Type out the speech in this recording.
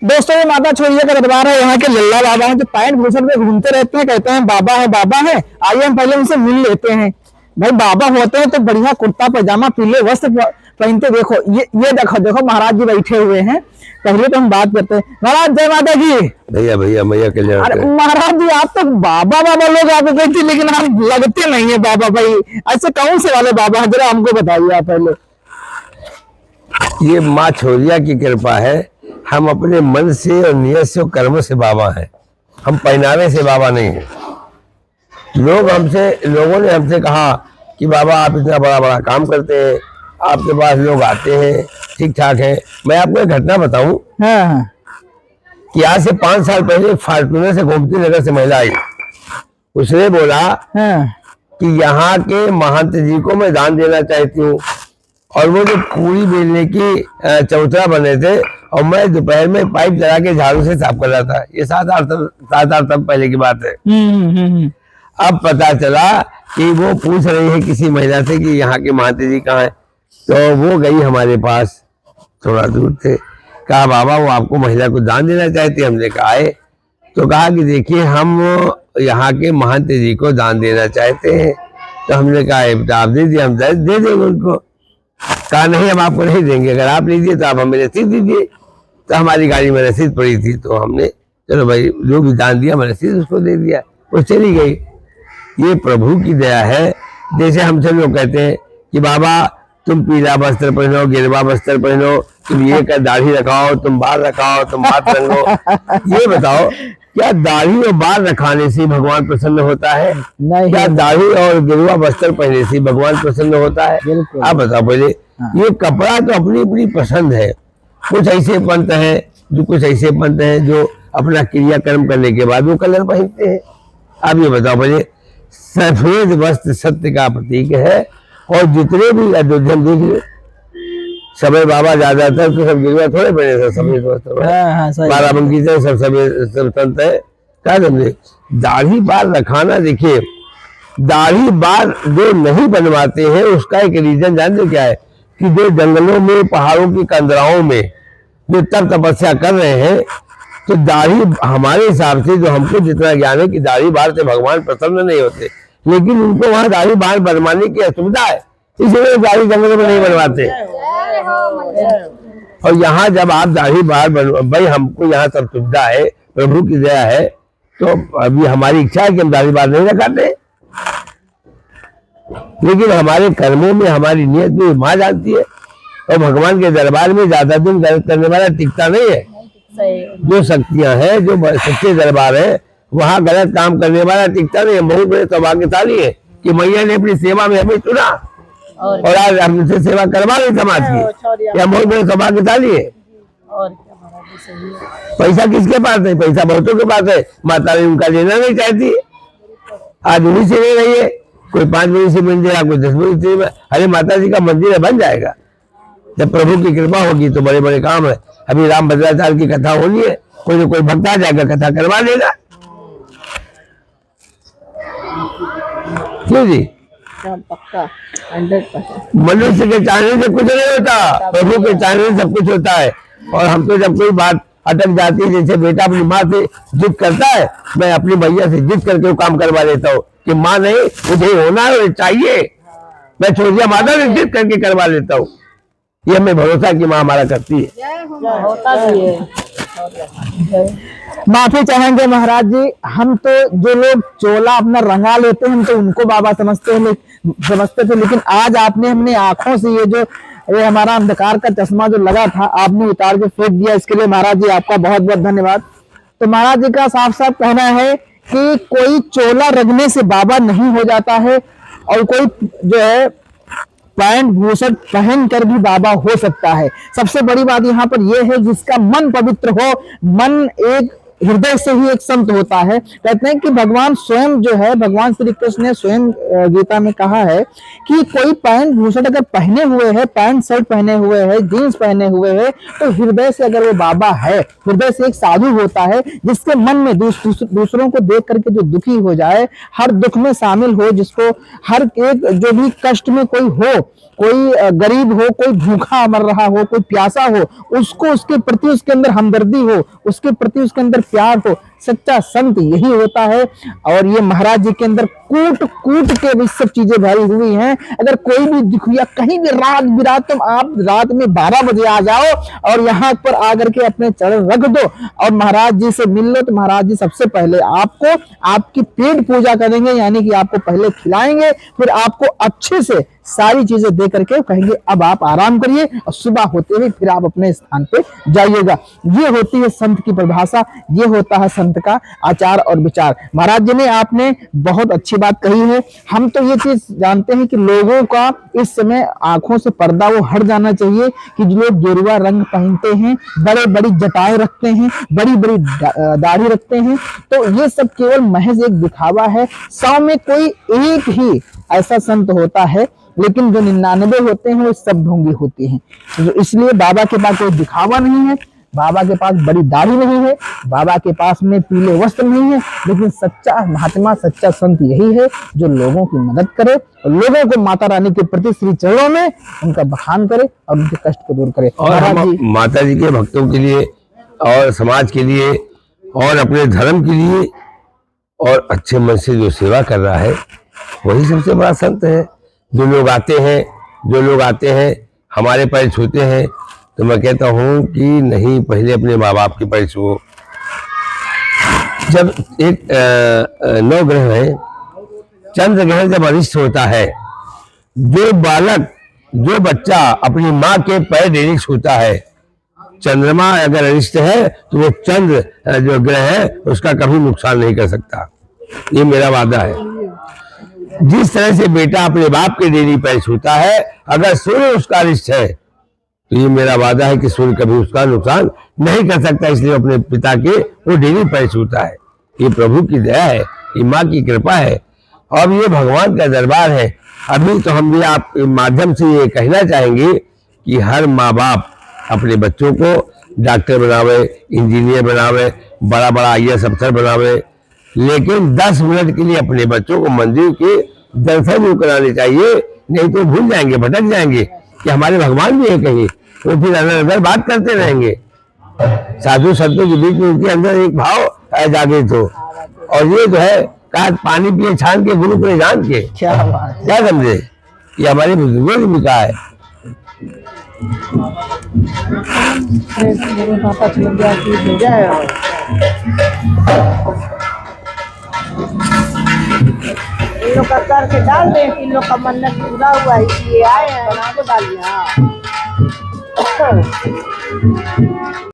दोस्तों ये माता छोरिया का दरबार है। यहाँ के लल्ला बाबा हैं जो पैंट भूषण में घूमते रहते हैं, कहते हैं बाबा है बाबा है। आइए हम पहले उनसे मिल लेते हैं। भाई बाबा होते हैं तो बढ़िया कुर्ता पजामा पीले वस्त्र पहनते। देखो ये देखो देखो महाराज जी बैठे हुए हैं। पहले तो हम बात करते हैं। महाराज जय माता की। भैया भैया मैया कल्याण। अरे महाराज जी आप तो बाबा बाबा लोग आप कहते, लेकिन हम लगते नहीं है बाबा। भाई ऐसे कौन से वाले बाबा है, जरा हमको बताइए आप पहले। ये माँ छोरिया की कृपा है। हम अपने मन से और नियत से और कर्म से बाबा हैं। हम पहनावे से बाबा नहीं हैं। लोगों ने हमसे कहा कि बाबा आप इतना बड़ा बड़ा काम करते हैं, आपके पास लोग आते हैं, ठीक ठाक है। मैं आपको एक घटना बताऊं। हाँ। कि आज से 5 साल पहले फॉर्च्यूनर से गोमती नगर से महिला आई। उसने बोला हाँ। कि यहाँ के महंत जी को मैं दान देना चाहती हूँ। और वो जो पूरी बेलने की चौतरा बने थे और मैं दोपहर में पाइप चला के झाड़ू से साफ कर रहा था। ये 7-8 साल पहले की बात है। अब पता चला कि वो पूछ रही है किसी महिला से कि यहाँ के महंत जी कहाँ है। तो वो गई हमारे पास, थोड़ा दूर थे। कहा बाबा वो आपको महिला को दान देना चाहती है। हमने कहा है। तो कहा कि देखिए हम यहाँ के महंत जी को दान देना चाहते हैं। तो हमने कहा आप दे दिए, हम दे देंगे उनको। कहा नहीं हम आपको नहीं देंगे, अगर आप लीजिए तो आप हमें रसीद दीजिए। तो हमारी गाड़ी में रसीद पड़ी थी, तो हमने चलो भाई जो भी दान दिया मैं रसीद उसको दे दिया। वो चली गई। ये प्रभु की दया है। जैसे हमसे लोग कहते हैं कि बाबा तुम पीला वस्त्र पहनो, गिरवा वस्त्र पहनो, तुम ये कर दाढ़ी रखाओ, तुम बाल रखाओ, तुम हाथ रंगो। ये बताओ क्या दाढ़ी और बाल रखाने से भगवान प्रसन्न होता है? नहीं। क्या दाढ़ी और गिरवा वस्त्र पहनने से भगवान प्रसन्न होता है? आप बताओ पहले। ये कपड़ा तो अपनी अपनी पसंद है। कुछ ऐसे पंत हैं जो अपना क्रियाकर्म करने के बाद वो कलर पहनते हैं। आप ये बताओ पहले। सफेद वस्त्र सत्य का प्रतीक है। और जितने भी अयोध्या देख समय बाबा ज्यादातर तो सब गिरवा थोड़े पहने थे, सफेद वस्त्र। बाराबंकी से सब संत है। क्या समझे? दाढ़ी बाल रखाना, देखिए दाढ़ी बाल जो नहीं बनवाते हैं उसका एक रीजन जानते क्या है? कि जो जंगलों में पहाड़ों की कंदराओं में जो तप तपस्या कर रहे हैं, तो दाढ़ी हमारे हिसाब से जो हमको जितना ज्ञान है कि दाढ़ी बाल से भगवान प्रसन्न नहीं होते, लेकिन उनको वहां दाढ़ी बाल बनवाने की असुविधा है, इसलिए दाढ़ी जंगलों में नहीं बनवाते। और यहाँ जब आप दाढ़ी बाल भाई हमको यहाँ सब सुविधा है, प्रभु की दया है। तो अभी हमारी इच्छा है कि हम दाढ़ी बाल नहीं रखाते, लेकिन हमारे कर्मों में हमारी नियत में माँ जानती है। और भगवान के दरबार में ज्यादा दिन गलत करने वाला टिकता नहीं है। जो शक्तियां हैं, जो सच्चे दरबार है, वहां गलत काम करने वाला टिकता नहीं है। बहुत बड़े सौभाग्यशाली है कि मैया ने अपनी सेवा में हमें चुना और आज हमसे सेवा करवा रही समाज की। यह बहुत बड़े सौभाग्यशाली है। पैसा किसके पास है? पैसा बहुतों के पास है। माता ने उनका लेना नहीं चाहती। आज उन्हीं से ले रही है। कोई 5 बजे से मिल जाएगा, कोई 10 बजे से। अरे माता जी का मंदिर बन जाएगा। जब प्रभु की कृपा होगी तो बड़े बड़े काम है। अभी राम भद्राचार्य की कथा होनी है, कोई ना कोई भक्त आ जाएगा, कथा करवा देगा। क्यों जी? पक्का 100%। मनुष्य के चाहने से कुछ नहीं होता, प्रभु के चाहने से सब कुछ होता है। और हम तो जब कोई बात अटक जाती है, जैसे बेटा अपनी माँ से जिद करता है, मैं अपनी भैया से जिद करके वो काम करवा देता हूँ कि माँ नहीं मुझे होना चाहिए, मैं छोरिया माता से जिद करके करवा लेता हूँ। ये हमें भरोसा कि माँ हमारा करती है। होता भी है। माफी चाहेंगे महाराज जी, हम तो जो लोग चोला अपना रंगा लेते हैं हम तो उनको बाबा समझते थे, लेकिन आज आपने हमने आंखों से ये हमारा अंधकार का चश्मा जो लगा था आपने उतार के फेंक दिया। इसके लिए महाराज जी आपका बहुत बहुत धन्यवाद। तो महाराज जी का साफ साफ कहना है कि कोई चोला रंगने से बाबा नहीं हो जाता है, और कोई जो है पैंट भूषण पहन कर भी बाबा हो सकता है। सबसे बड़ी बात यहाँ पर यह है जिसका मन पवित्र हो, मन एक हृदय से ही एक संत होता है। कहते हैं कि भगवान स्वयं जो है, भगवान श्री कृष्ण ने स्वयं गीता में कहा है कि कोई पैंट भूषण अगर पहने हुए है, पैंट शर्ट पहने हुए है, जींस पहने हुए है, तो हृदय से अगर वो बाबा है, हृदय से एक साधु होता है जिसके मन में दूसरों को देख करके जो दुखी हो जाए, हर दुख में शामिल हो, जिसको हर एक जो भी कष्ट में कोई हो, कोई गरीब हो, कोई भूखा मर रहा हो, कोई प्यासा हो, उसको उसके प्रति उसके अंदर हमदर्दी हो, उसके प्रति उसके अंदर प्यार हो, सच्चा संत यही होता है। और ये महाराज जी के अंदर कूट कूट के भी सब चीजें भरी हुई हैं। अगर कोई भी दुखिया कहीं भी रात बिरात, तुम आप रात में 12 बजे आ जाओ और यहाँ पर आकर के अपने चरण रख दो और महाराज जी से मिल लो, तो महाराज जी सबसे पहले आपको आपकी पेट पूजा करेंगे, यानी कि आपको पहले खिलाएंगे, फिर आपको अच्छे से सारी चीजें दे करके कहेंगे अब आप आराम करिए और सुबह होते हुए फिर आप अपने स्थान पे जाइएगा। ये होती है संत की परिभाषा, ये होता है संत का आचार और विचार। महाराज जी ने आपने बहुत अच्छी बात कही है। हम तो ये चीज जानते हैं कि लोगों का इस समय आंखों से पर्दा वो हट जाना चाहिए कि जो लोग गेरुआ रंग पहनते हैं, बड़े बड़ी जटाएं रखते हैं, बड़ी बड़ी दाढ़ी रखते हैं, तो ये सब केवल महज एक दिखावा है। 100 में कोई एक ही ऐसा संत होता है, लेकिन जो 99 होते हैं वो सब ढोंगी होती हैं। तो इसलिए बाबा के पास कोई दिखावा नहीं है, बाबा के पास बड़ी दाढ़ी नहीं है, बाबा के पास में पीले वस्त्र नहीं है, लेकिन सच्चा महात्मा, सच्चा संत यही है जो लोगों की मदद करे और लोगों को माता रानी के प्रति श्री चरणों में उनका बखान करे और उनके कष्ट को दूर करे। और माता जी के भक्तों के लिए और समाज के लिए और अपने धर्म के लिए और अच्छे मन से जो सेवा कर रहा है वही सबसे बड़ा संत है। जो लोग आते हैं हमारे पैर छूते हैं, तो मैं कहता हूँ कि नहीं, पहले अपने माँ बाप के पैर छुओ। जब एक 9 ग्रह है, चंद्र ग्रह जब अरिष्ट होता है, जो बच्चा अपनी माँ के पैर डेली छूता है, चंद्रमा अगर अरिष्ट है तो वो चंद्र जो ग्रह है उसका कभी नुकसान नहीं कर सकता। ये मेरा वादा है। जिस तरह से बेटा अपने बाप के डेली पैर छूता है, अगर सूर्य उसका अरिष्ट है तो ये मेरा वादा है कि सूर्य कभी उसका नुकसान नहीं कर सकता, इसलिए अपने पिता के वो डेली पैर छूता है। ये प्रभु की दया है, ये माँ की कृपा है और ये भगवान का दरबार है। अभी तो हम भी आपके माध्यम से ये कहना चाहेंगे कि हर माँ बाप अपने बच्चों को डॉक्टर बनावे, इंजीनियर बनावे, बड़ा बड़ा IAS अफसर बनावे, लेकिन 10 मिनट के लिए अपने बच्चों को मंदिर के दर्शन भी कराने चाहिए, नहीं तो भूल जाएंगे, भटक जाएंगे कि हमारे भगवान भी है कहीं, वो फिर अंदर बात करते रहेंगे। साधु संतों के बीच में उनके अंदर एक भाव जागे तो, और ये जो है कहा पानी पिए छान के गुरु को जान के, क्या समझे, ये हमारे बुजुर्गों ने भी कहा है। इन लोग का करके डाल दे, इन लोग का मन्नत पूरा हुआ इसलिए आए हैं, बना के डालिए।